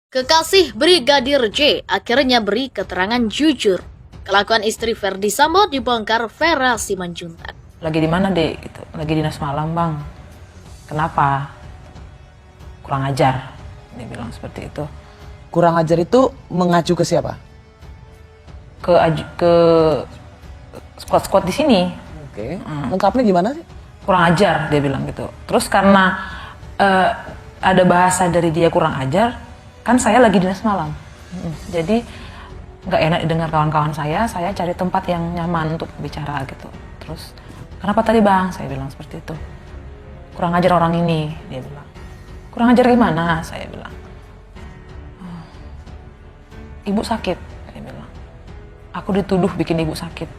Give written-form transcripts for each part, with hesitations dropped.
Kekasih Brigadir J akhirnya beri keterangan jujur. Kelakuan istri Verdi Sambo dibongkar Vera Simanjuntak. Lagi di mana, Dek? Gitu. Lagi dinas malam, Bang. Kenapa? Kurang ajar. Dia bilang seperti itu. Kurang ajar itu mengacu ke siapa? Ke squad-squad di sini. Oke. Lengkapnya gimana sih? Kurang ajar, dia bilang gitu. Terus karena ada bahasa dari dia kurang ajar, kan saya lagi dinas malam. Jadi nggak enak didengar kawan-kawan saya cari tempat yang nyaman untuk bicara gitu. Terus, kenapa tadi, Bang? Saya bilang seperti itu. Kurang ajar orang ini, dia bilang. Kurang ajar gimana? Saya bilang. Ibu sakit, dia bilang. Aku dituduh bikin ibu sakit.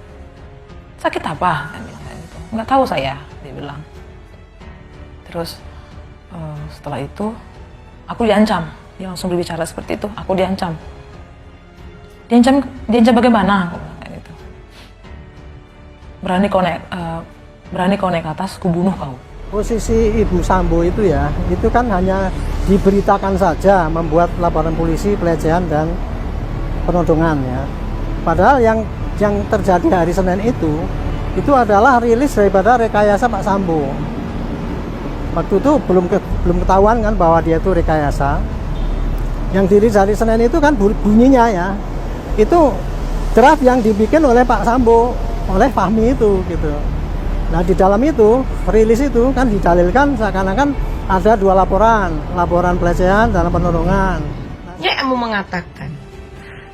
Sakit apa? Saya bilang kayak gitu. Nggak tahu saya, dia bilang. Terus setelah itu aku diancam. Dia langsung berbicara seperti itu. Aku diancam. Diancam bagaimana? Aku bilang kayak gitu. Berani kau naik atas, kubunuh kau. Posisi Ibu Sambo itu ya, itu kan hanya diberitakan saja membuat laporan polisi pelecehan dan penodongan ya. Padahal yang terjadi hari Senin itu adalah rilis daripada rekayasa Pak Sambo. Waktu itu belum ketahuan kan bahwa dia itu rekayasa. Yang dirilis hari Senin itu kan bunyinya ya, itu draft yang dibikin oleh Pak Sambo, oleh Fahmi itu gitu. Nah di dalam itu, rilis itu kan didalilkan seakan-akan ada dua laporan pelecehan dan penodongan. Saya mau mengatakan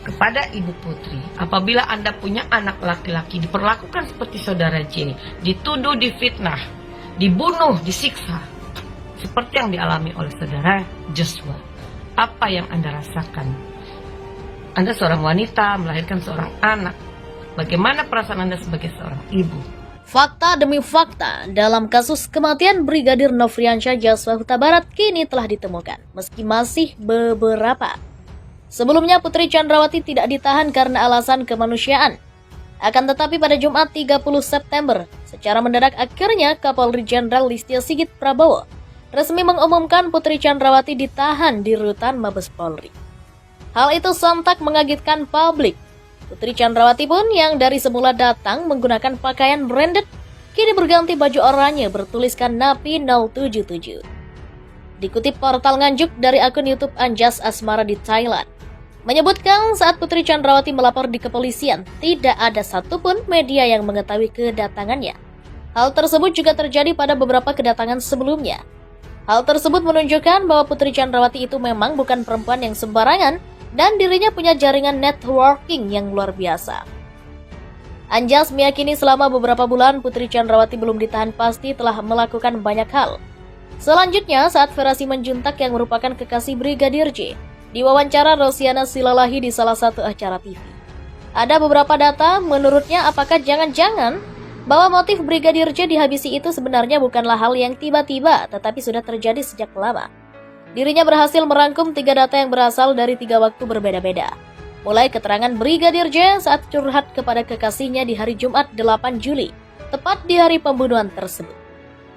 kepada Ibu Putri, apabila Anda punya anak laki-laki diperlakukan seperti saudara J, dituduh, difitnah, dibunuh, disiksa, seperti yang dialami oleh saudara Joshua, apa yang Anda rasakan? Anda seorang wanita melahirkan seorang anak. Bagaimana perasaan Anda sebagai seorang ibu? Fakta demi fakta dalam kasus kematian Brigadir Nofriansyah Joshua Huta Barat kini telah ditemukan, meski masih beberapa. Sebelumnya Putri Chandrawati tidak ditahan karena alasan kemanusiaan. Akan tetapi pada Jumat 30 September, secara mendadak akhirnya Kapolri Jenderal Listio Sigit Prabowo resmi mengumumkan Putri Chandrawati ditahan di rutan Mabes Polri. Hal itu sontak mengagetkan publik. Putri Chandrawati pun yang dari semula datang menggunakan pakaian branded, kini berganti baju oranye bertuliskan NAPI 077. Dikutip portal Nganjuk dari akun YouTube Anjas Asmara di Thailand, menyebutkan saat Putri Chandrawati melapor di kepolisian, tidak ada satupun media yang mengetahui kedatangannya. Hal tersebut juga terjadi pada beberapa kedatangan sebelumnya. Hal tersebut menunjukkan bahwa Putri Chandrawati itu memang bukan perempuan yang sembarangan dan dirinya punya jaringan networking yang luar biasa. Anjas meyakini selama beberapa bulan Putri Chandrawati belum ditahan pasti telah melakukan banyak hal. Selanjutnya, saat Vera Simanjuntak yang merupakan kekasih Brigadir J diwawancara Rosiana Silalahi di salah satu acara TV. Ada beberapa data menurutnya apakah jangan-jangan bahwa motif Brigadir J dihabisi itu sebenarnya bukanlah hal yang tiba-tiba, tetapi sudah terjadi sejak lama. Dirinya berhasil merangkum 3 data yang berasal dari 3 waktu berbeda-beda. Mulai keterangan Brigadir J saat curhat kepada kekasihnya di hari Jumat 8 Juli, tepat di hari pembunuhan tersebut.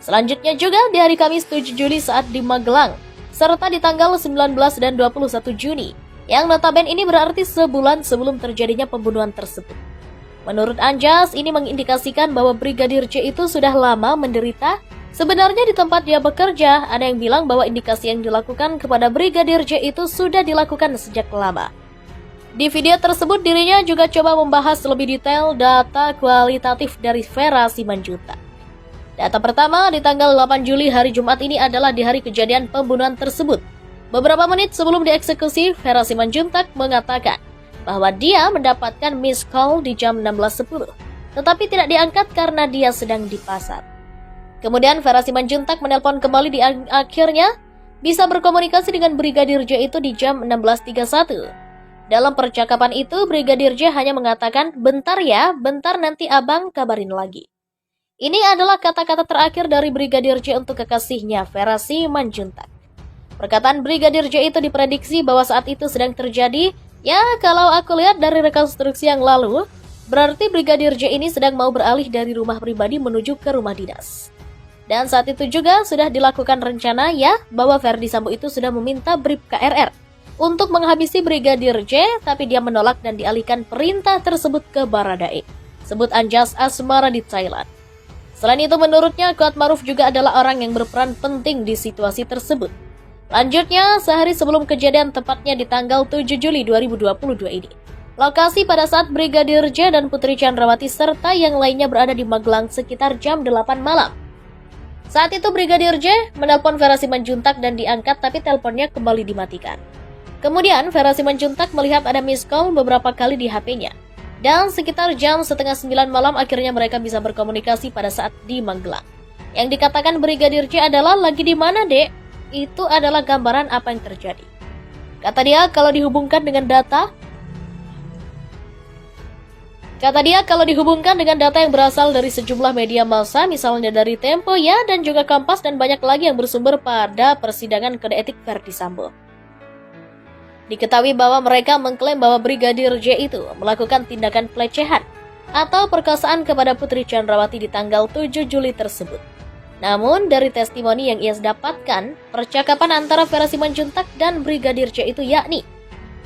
Selanjutnya juga di hari Kamis 7 Juli saat di Magelang, serta di tanggal 19 dan 21 Juni, yang notabene ini berarti sebulan sebelum terjadinya pembunuhan tersebut. Menurut Anjas, ini mengindikasikan bahwa Brigadir J itu sudah lama menderita. Sebenarnya di tempat dia bekerja, ada yang bilang bahwa indikasi yang dilakukan kepada Brigadir J itu sudah dilakukan sejak lama. Di video tersebut, dirinya juga coba membahas lebih detail data kualitatif dari Vera Simanjuntak. Data pertama di tanggal 8 Juli hari Jumat ini adalah di hari kejadian pembunuhan tersebut. Beberapa menit sebelum dieksekusi, Vera Simanjuntak mengatakan bahwa dia mendapatkan miss call di jam 16.10, tetapi tidak diangkat karena dia sedang di pasar. Kemudian Vera Simanjuntak menelpon kembali di akhirnya bisa berkomunikasi dengan Brigadir J itu di jam 16.31. Dalam percakapan itu, Brigadir J hanya mengatakan, "Bentar ya, bentar nanti abang kabarin lagi." Ini adalah kata-kata terakhir dari Brigadir J untuk kekasihnya, Vera Simanjuntak. Perkataan Brigadir J itu diprediksi bahwa saat itu sedang terjadi. Ya, kalau aku lihat dari rekonstruksi yang lalu, berarti Brigadir J ini sedang mau beralih dari rumah pribadi menuju ke rumah dinas. Dan saat itu juga sudah dilakukan rencana ya bahwa Verdi Sambo itu sudah meminta Brib KRR untuk menghabisi Brigadir J, tapi dia menolak dan dialihkan perintah tersebut ke Baradae, sebut Anjas Asmara di Thailand. Selain itu, menurutnya Kuatmaruf juga adalah orang yang berperan penting di situasi tersebut. Lanjutnya, sehari sebelum kejadian, tepatnya di tanggal 7 Juli 2022 ini, lokasi pada saat Brigadir J dan Putri Chandrawati serta yang lainnya berada di Magelang sekitar jam 8 malam. Saat itu Brigadir J menelpon Vera Simanjuntak dan diangkat, tapi teleponnya kembali dimatikan. Kemudian Vera Simanjuntak melihat ada miss call beberapa kali di HP-nya. Dan sekitar jam setengah 9 malam akhirnya mereka bisa berkomunikasi pada saat di Magelang. Yang dikatakan Brigadir J adalah, "Lagi di mana, Dek?" Itu adalah gambaran apa yang terjadi. Kata dia kalau dihubungkan dengan data yang berasal dari sejumlah media massa, misalnya dari Tempo ya, dan juga Kompas dan banyak lagi yang bersumber pada persidangan kode etik Verdi Sambo. Diketahui bahwa mereka mengklaim bahwa Brigadir J itu melakukan tindakan pelecehan atau perkosaan kepada Putri Chandrawati di tanggal 7 Juli tersebut. Namun, dari testimoni yang ia dapatkan, percakapan antara Vera Simanjuntak dan Brigadir J itu yakni,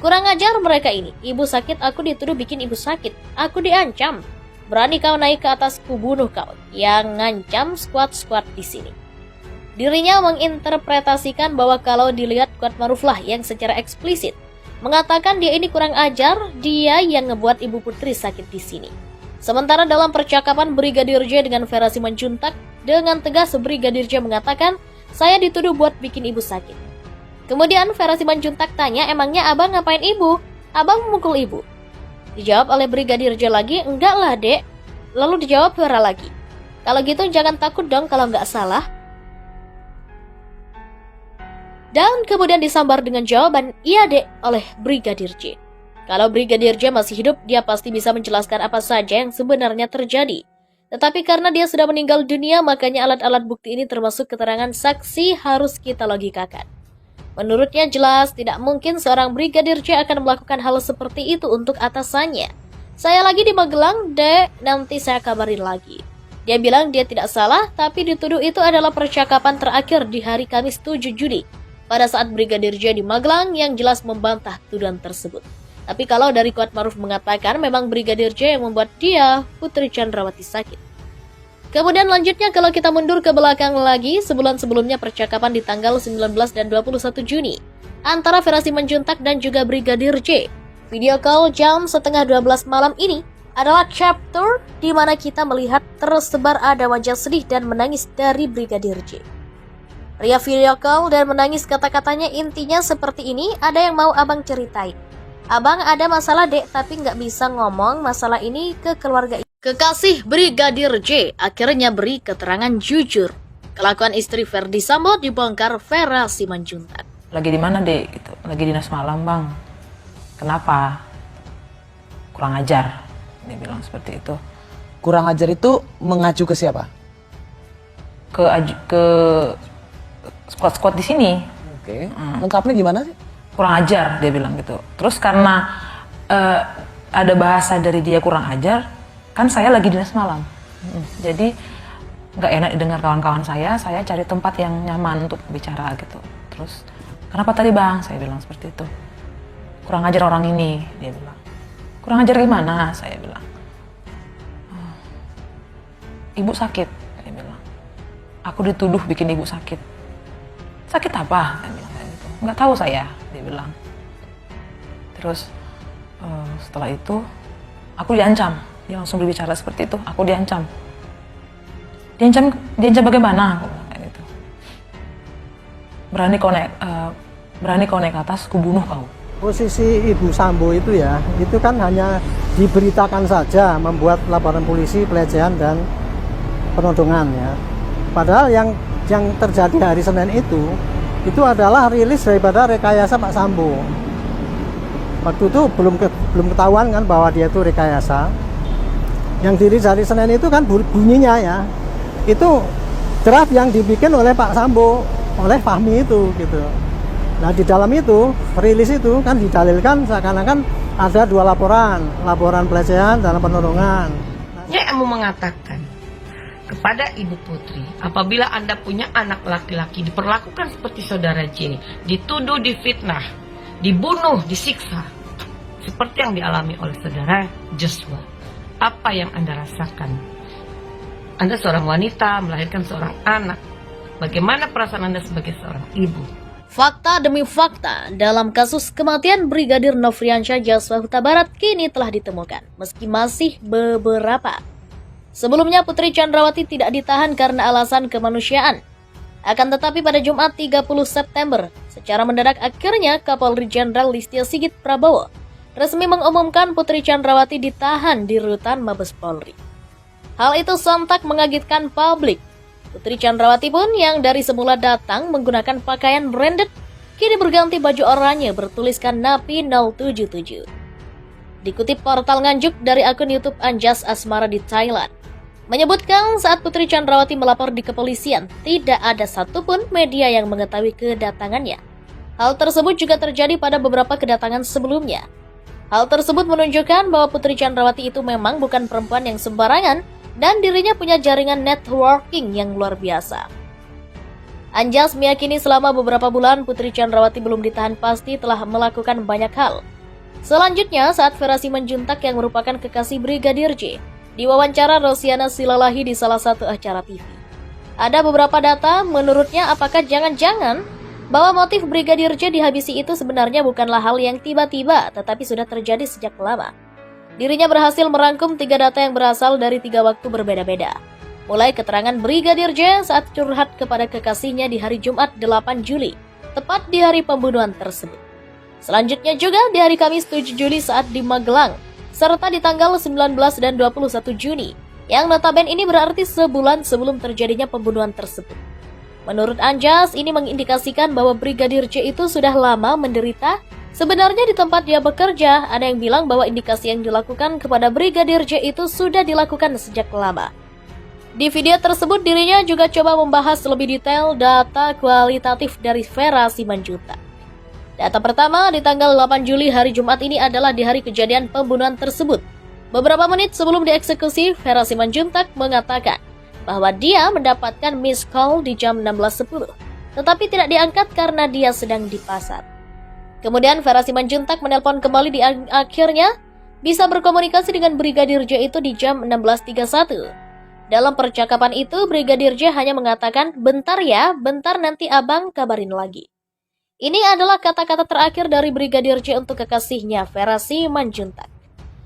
"Kurang ajar mereka ini, ibu sakit, aku dituduh bikin ibu sakit, aku diancam. Berani kau naik ke atas, ku bunuh kau." Yang ngancam squad-squad di sini. Dirinya menginterpretasikan bahwa kalau dilihat Kuatmaruf lah yang secara eksplisit mengatakan dia ini kurang ajar, dia yang ngebuat ibu Putri sakit di sini. Sementara dalam percakapan Brigadir J dengan Vera Simanjuntak, dengan tegas Brigadir J mengatakan, "Saya dituduh buat bikin ibu sakit." Kemudian Vera Simanjuntak tanya, "Emangnya abang ngapain ibu? Abang memukul ibu?" Dijawab oleh Brigadir J lagi, "Enggak lah, Dek." Lalu dijawab Vera lagi, "Kalau gitu jangan takut dong kalau nggak salah." Dan kemudian disambar dengan jawaban, "Iya, Dek," oleh Brigadir J. Kalau Brigadir J masih hidup, dia pasti bisa menjelaskan apa saja yang sebenarnya terjadi. Tetapi karena dia sudah meninggal dunia, makanya alat-alat bukti ini termasuk keterangan saksi harus kita logikakan. Menurutnya jelas tidak mungkin seorang Brigadir J akan melakukan hal seperti itu untuk atasannya. "Saya lagi di Magelang, Dek, nanti saya kabarin lagi." Dia bilang dia tidak salah, tapi dituduh itu adalah percakapan terakhir di hari Kamis 7 Juli. Pada saat Brigadir J di Magelang yang jelas membantah tuduhan tersebut. Tapi kalau dari Kuatmaruf mengatakan memang Brigadir J yang membuat dia, Putri Chandrawati, sakit. Kemudian lanjutnya kalau kita mundur ke belakang lagi, sebulan sebelumnya percakapan di tanggal 19 dan 21 Juni antara Vera Simanjuntak dan juga Brigadir J. Video call jam setengah 12 malam ini adalah chapter di mana kita melihat tersebar ada wajah sedih dan menangis dari Brigadir J. Pria video call dan menangis, kata-katanya intinya seperti ini, "Ada yang mau abang ceritain. Abang ada masalah, Dek, tapi nggak bisa ngomong masalah ini ke keluarga." Kekasih Brigadir J akhirnya beri keterangan jujur. Kelakuan istri Verdi Sambo dibongkar Vera Simanjuntak. "Lagi di mana, Dek?" Gitu. "Lagi dinas malam, Bang." "Kenapa?" "Kurang ajar." Dia bilang seperti itu. Kurang ajar itu mengacu ke siapa? Ke squad-squad di sini. Oke. Lengkapnya gimana sih? Kurang ajar, dia bilang gitu. Terus karena ada bahasa dari dia kurang ajar, kan saya lagi dinas malam. Jadi nggak enak didengar kawan-kawan saya cari tempat yang nyaman untuk bicara gitu. Terus, "Kenapa tadi, Bang?" Saya bilang seperti itu. "Kurang ajar orang ini," dia bilang. "Kurang ajar gimana?" Saya bilang. "Ibu sakit," dia bilang. "Aku dituduh bikin ibu sakit." "Sakit apa?" Saya bilang kayak gitu. "Nggak tahu saya," dia bilang. Terus setelah itu aku diancam. Dia langsung berbicara seperti itu. "Aku diancam." Diancam bagaimana?" Aku bilang kayak gitu. Berani kau naik ke atas, ku bunuh kau." Posisi Ibu Sambo itu ya, itu kan hanya diberitakan saja membuat laporan polisi pelecehan dan penodongan ya. Padahal yang terjadi hari Senin itu adalah rilis daripada rekayasa Pak Sambo. Waktu itu belum ketahuan kan bahwa dia itu rekayasa. Yang dirilis hari Senin itu kan bunyinya ya, itu draft yang dibikin oleh Pak Sambo, oleh Fahmi itu gitu. Nah di dalam itu, rilis itu kan didalilkan seakan-akan ada dua laporan pelecehan dan penodongan. Saya mau mengatakan kepada Ibu Putri, apabila Anda punya anak laki-laki diperlakukan seperti saudara J, dituduh difitnah, dibunuh, disiksa seperti yang dialami oleh saudara Joshua. Apa yang Anda rasakan? Anda seorang wanita melahirkan seorang anak. Bagaimana perasaan Anda sebagai seorang ibu? Fakta demi fakta dalam kasus kematian Brigadir Nofriansyah Joshua Huta Barat kini telah ditemukan, meski masih beberapa. Sebelumnya Putri Chandrawati tidak ditahan karena alasan kemanusiaan. Akan tetapi pada Jumat 30 September, secara mendadak akhirnya Kapolri Jenderal Listio Sigit Prabowo resmi mengumumkan Putri Chandrawati ditahan di rutan Mabes Polri. Hal itu sontak mengagetkan publik. Putri Chandrawati pun yang dari semula datang menggunakan pakaian branded, kini berganti baju oranye bertuliskan Napi 077. Dikutip portal Nganjuk dari akun YouTube Anjas Asmara di Thailand, menyebutkan saat Putri Chandrawati melapor di kepolisian, tidak ada satupun media yang mengetahui kedatangannya. Hal tersebut juga terjadi pada beberapa kedatangan sebelumnya. Hal tersebut menunjukkan bahwa Putri Chandrawati itu memang bukan perempuan yang sembarangan, dan dirinya punya jaringan networking yang luar biasa. Anjas meyakini selama beberapa bulan Putri Chandrawati belum ditahan pasti telah melakukan banyak hal. Selanjutnya, saat Vera Simanjuntak yang merupakan kekasih Brigadir J diwawancara Rosiana Silalahi di salah satu acara TV. Ada beberapa data menurutnya apakah jangan-jangan bahwa motif Brigadir J dihabisi itu sebenarnya bukanlah hal yang tiba-tiba tetapi sudah terjadi sejak lama. Dirinya berhasil merangkum 3 data yang berasal dari 3 waktu berbeda-beda. Mulai keterangan Brigadir J saat curhat kepada kekasihnya di hari Jumat 8 Juli, tepat di hari pembunuhan tersebut. Selanjutnya juga di hari Kamis 7 Juli saat di Magelang, serta di tanggal 19 dan 21 Juni, yang notabene ini berarti sebulan sebelum terjadinya pembunuhan tersebut. Menurut Anjas, ini mengindikasikan bahwa Brigadir J itu sudah lama menderita. Sebenarnya di tempat dia bekerja, ada yang bilang bahwa indikasi yang dilakukan kepada Brigadir J itu sudah dilakukan sejak lama. Di video tersebut dirinya juga coba membahas lebih detail data kualitatif dari Vera Simanjuntak. Data pertama di tanggal 8 Juli hari Jumat ini adalah di hari kejadian pembunuhan tersebut. Beberapa menit sebelum dieksekusi, Vera Simanjuntak mengatakan bahwa dia mendapatkan miss call di jam 16.10, tetapi tidak diangkat karena dia sedang di pasar. Kemudian Vera Simanjuntak menelpon kembali di akhirnya bisa berkomunikasi dengan Brigadir J itu di jam 16.31. Dalam percakapan itu, Brigadir J hanya mengatakan, "Bentar ya, bentar nanti abang kabarin lagi." Ini adalah kata-kata terakhir dari Brigadir J untuk kekasihnya, Vera Simanjuntak.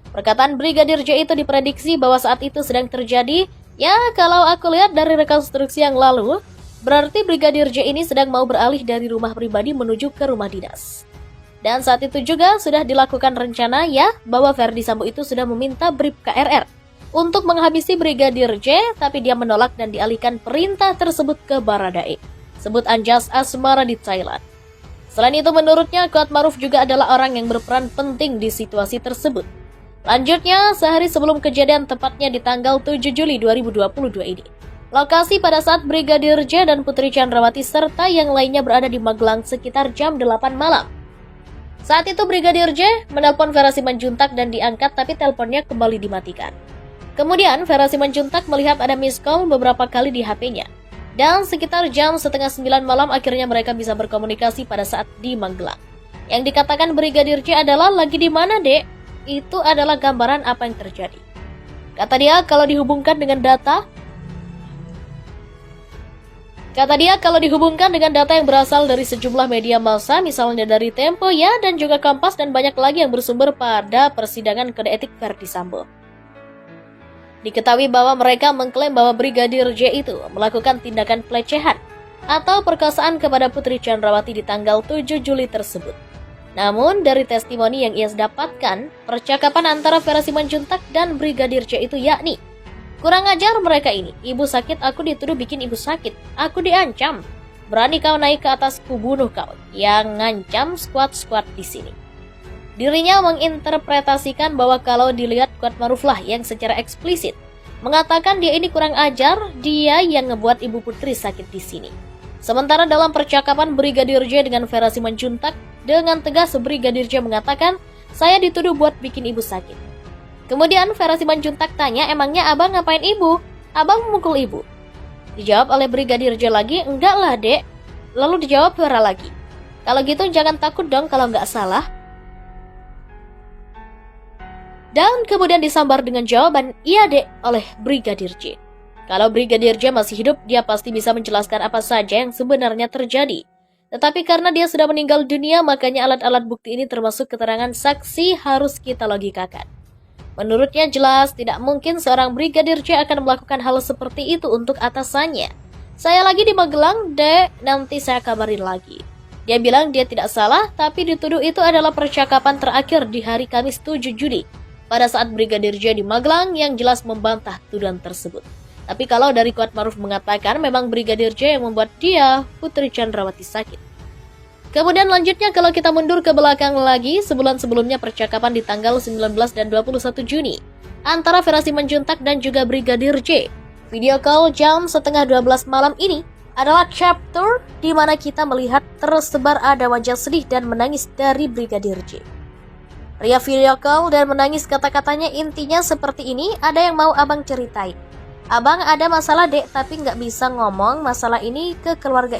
Perkataan Brigadir J itu diprediksi bahwa saat itu sedang terjadi, ya kalau aku lihat dari rekonstruksi yang lalu, berarti Brigadir J ini sedang mau beralih dari rumah pribadi menuju ke rumah dinas. Dan saat itu juga sudah dilakukan rencana ya bahwa Verdi Sambo itu sudah meminta Brib KRR untuk menghabisi Brigadir J, tapi dia menolak dan dialihkan perintah tersebut ke Baradae. Sebut Anjas Asmara di Thailand. Selain itu menurutnya Kuatmaruf juga adalah orang yang berperan penting di situasi tersebut. Lanjutnya, sehari sebelum kejadian tepatnya di tanggal 7 Juli 2022 ini, lokasi pada saat Brigadir J dan Putri Chandrawati serta yang lainnya berada di Magelang sekitar jam 8 malam. Saat itu Brigadir J menelpon Vera Simanjuntak dan diangkat tapi teleponnya kembali dimatikan. Kemudian Vera Simanjuntak melihat ada miss call beberapa kali di HP-nya. Dan sekitar jam 8:30 malam akhirnya mereka bisa berkomunikasi pada saat di Magelang. Yang dikatakan Brigadir J adalah, "Lagi di mana, Dek?" Itu adalah gambaran apa yang terjadi. Kata dia kalau dihubungkan dengan data yang berasal dari sejumlah media massa, misalnya dari Tempo ya, dan juga Kompas dan banyak lagi yang bersumber pada persidangan kode etik Verdi Sambo. Diketahui bahwa mereka mengklaim bahwa Brigadir J itu melakukan tindakan pelecehan atau perkosaan kepada Putri Chandrawati di tanggal 7 Juli tersebut. Namun dari testimoni yang ia dapatkan, percakapan antara Vera Simanjuntak dan Brigadir J itu yakni, "Kurang ajar mereka ini, ibu sakit aku dituduh bikin ibu sakit, aku diancam. Berani kau naik ke atas kubunuh kau." Yang ngancam squad-squad di sini. Dirinya menginterpretasikan bahwa kalau dilihat Kuatmaruf lah yang secara eksplisit mengatakan dia ini kurang ajar, dia yang ngebuat ibu Putri sakit di sini. Sementara dalam percakapan Brigadir J dengan Vera Simanjuntak, dengan tegas Brigadir J mengatakan, "Saya dituduh buat bikin ibu sakit." Kemudian Vera Simanjuntak tanya, "Emangnya abang ngapain ibu? Abang memukul ibu?" Dijawab oleh Brigadir J lagi, "Enggak lah, Dek." Lalu dijawab Vera lagi, Kalau gitu jangan takut dong kalau nggak salah. Dan kemudian disambar dengan jawaban iya dek oleh Brigadir J. Kalau Brigadir J masih hidup, dia pasti bisa menjelaskan apa saja yang sebenarnya terjadi. Tetapi karena dia sudah meninggal dunia, makanya alat-alat bukti ini termasuk keterangan saksi harus kita logikakan. Menurutnya jelas tidak mungkin seorang Brigadir J akan melakukan hal seperti itu untuk atasannya. Saya lagi di Magelang, dek, nanti saya kabarin lagi. Dia bilang dia tidak salah, tapi dituduh itu adalah percakapan terakhir di hari Kamis 7 Juli. Pada saat Brigadir J di Magelang yang jelas membantah tuduhan tersebut. Tapi kalau dari Kuatmaruf mengatakan memang Brigadir J yang membuat dia, Putri Chandrawati, sakit. Kemudian lanjutnya kalau kita mundur ke belakang lagi, sebulan sebelumnya percakapan di tanggal 19 dan 21 Juni antara Vera Simanjuntak dan juga Brigadir J. Video call jam setengah 12 malam ini adalah chapter di mana kita melihat tersebar ada wajah sedih dan menangis dari Brigadir J. Pria video call dan menangis, kata-katanya intinya seperti ini, ada yang mau abang ceritain. Abang ada masalah dek, tapi nggak bisa ngomong masalah ini ke keluarga